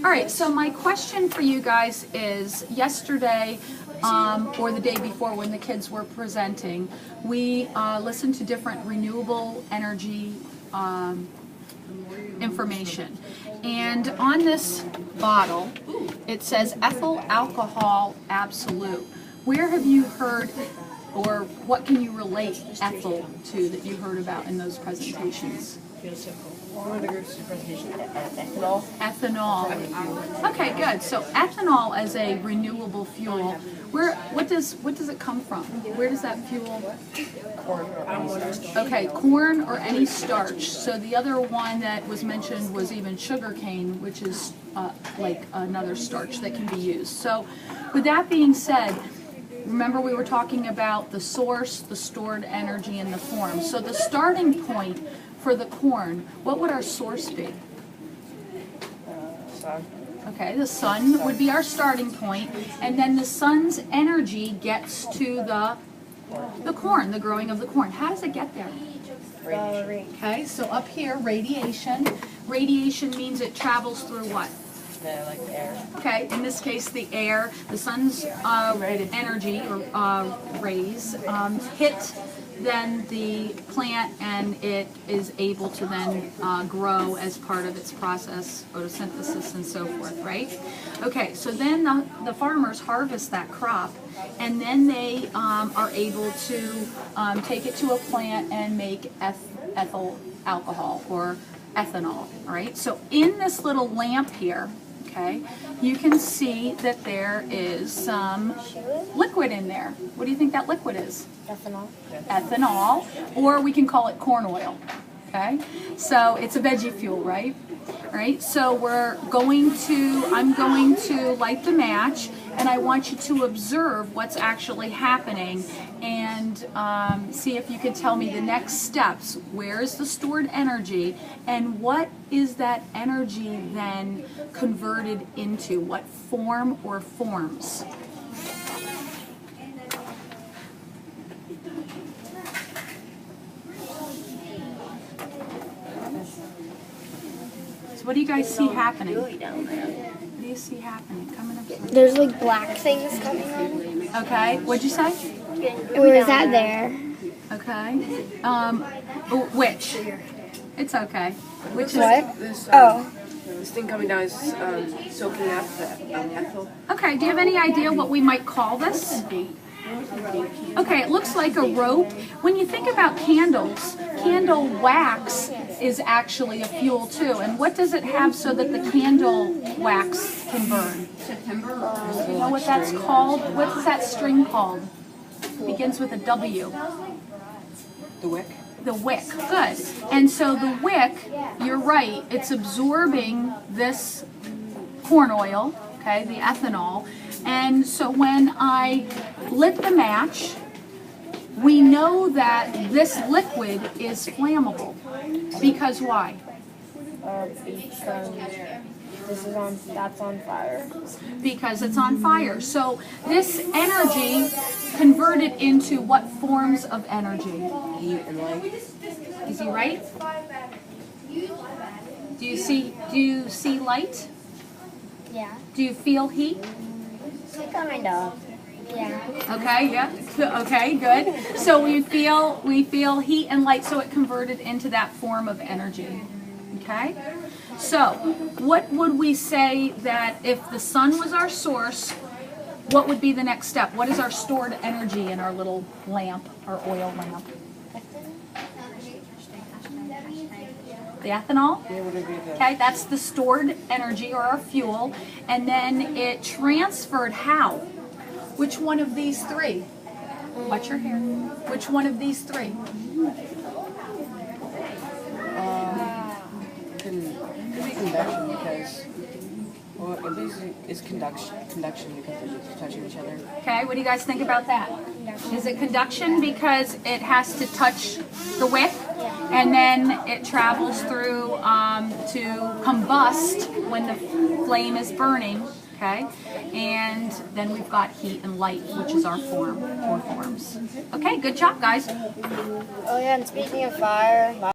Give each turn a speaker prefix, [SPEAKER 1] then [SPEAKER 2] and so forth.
[SPEAKER 1] All right, so my question for you guys is, yesterday or the day before when the kids were presenting, we listened to different renewable energy information. And on this bottle, it says ethyl alcohol absolute. Where have you heard, or what can you relate ethyl to that you heard about in those presentations?
[SPEAKER 2] Ethanol.
[SPEAKER 1] Ethanol. Okay, good. So ethanol as a renewable fuel, what does it come from? Where does that fuel?
[SPEAKER 2] Corn or any starch.
[SPEAKER 1] Okay, corn or any starch. So the other one that was mentioned was even sugarcane, which is like another starch that can be used. So with that being said, remember we were talking about the source, the stored energy, and the form. So the starting point for the corn, what would our source be?
[SPEAKER 2] Sun.
[SPEAKER 1] Okay, the sun would be our starting point, and then the sun's energy gets to the corn, the growing of the corn. How does it get there?
[SPEAKER 2] Radiation.
[SPEAKER 1] Okay, so up here, radiation. Radiation means it travels through what?
[SPEAKER 2] Like air.
[SPEAKER 1] Okay, in this case, the air, the sun's energy or rays hit then the plant, and it is able to then grow as part of its process, photosynthesis and so forth, right? Okay, so then the farmers harvest that crop, and then they are able to take it to a plant and make ethyl alcohol or ethanol, all right? So in this little lamp here, okay, you can see that there is some liquid in there. What do you think that liquid is?
[SPEAKER 3] Ethanol.
[SPEAKER 1] Ethanol, or we can call it corn oil, okay? So it's a veggie fuel, right? All right, so I'm going to light the match, and I want you to observe what's actually happening and see if you can tell me the next steps. Where is the stored energy, and what is that energy then converted into? What form or forms? So what do you guys see happening? What do you see happening? Coming up.
[SPEAKER 3] There's like black things coming on.
[SPEAKER 1] Okay, what'd you say?
[SPEAKER 3] Or is that there?
[SPEAKER 1] Okay. Which? It's okay. Which is?
[SPEAKER 3] What?
[SPEAKER 2] This thing coming down is soaking up the ethyl.
[SPEAKER 1] Okay, do you have any idea what we might call this? Okay, it looks like a rope. When you think about candles, candle wax is actually a fuel too. And what does it have so that the candle wax can burn? Do you know what that's called? What's that string called? Begins with a W.
[SPEAKER 2] The wick.
[SPEAKER 1] The wick, good. And so the wick, you're right, it's absorbing this corn oil, okay, the ethanol. And so when I lit the match, we know that this liquid is flammable. Because why?
[SPEAKER 3] Because that's on fire.
[SPEAKER 1] Because it's on fire. So this energy converted into what forms of energy?
[SPEAKER 2] Heat and light.
[SPEAKER 1] Is he right? Do you see light?
[SPEAKER 3] Yeah.
[SPEAKER 1] Do you feel heat?
[SPEAKER 3] Kind of. Yeah.
[SPEAKER 1] Okay, yeah. Okay, good. So we feel heat and light, so it converted into that form of energy. Okay? So, what would we say that if the sun was our source, what would be the next step? What is our stored energy in our little lamp, our oil lamp? The ethanol? Okay, that's the stored energy or our fuel. And then it transferred how? Which one of these three? Watch your hair. Which one of these three?
[SPEAKER 2] Convection because, well, at least it's conduction because they're touching each other.
[SPEAKER 1] Okay, what do you guys think about that? Is it conduction because it has to touch the wick, and then it travels through to combust when the flame is burning, okay? And then we've got heat and light, which is our form, or forms. Okay, good job, guys.
[SPEAKER 3] Oh yeah, and speaking of fire.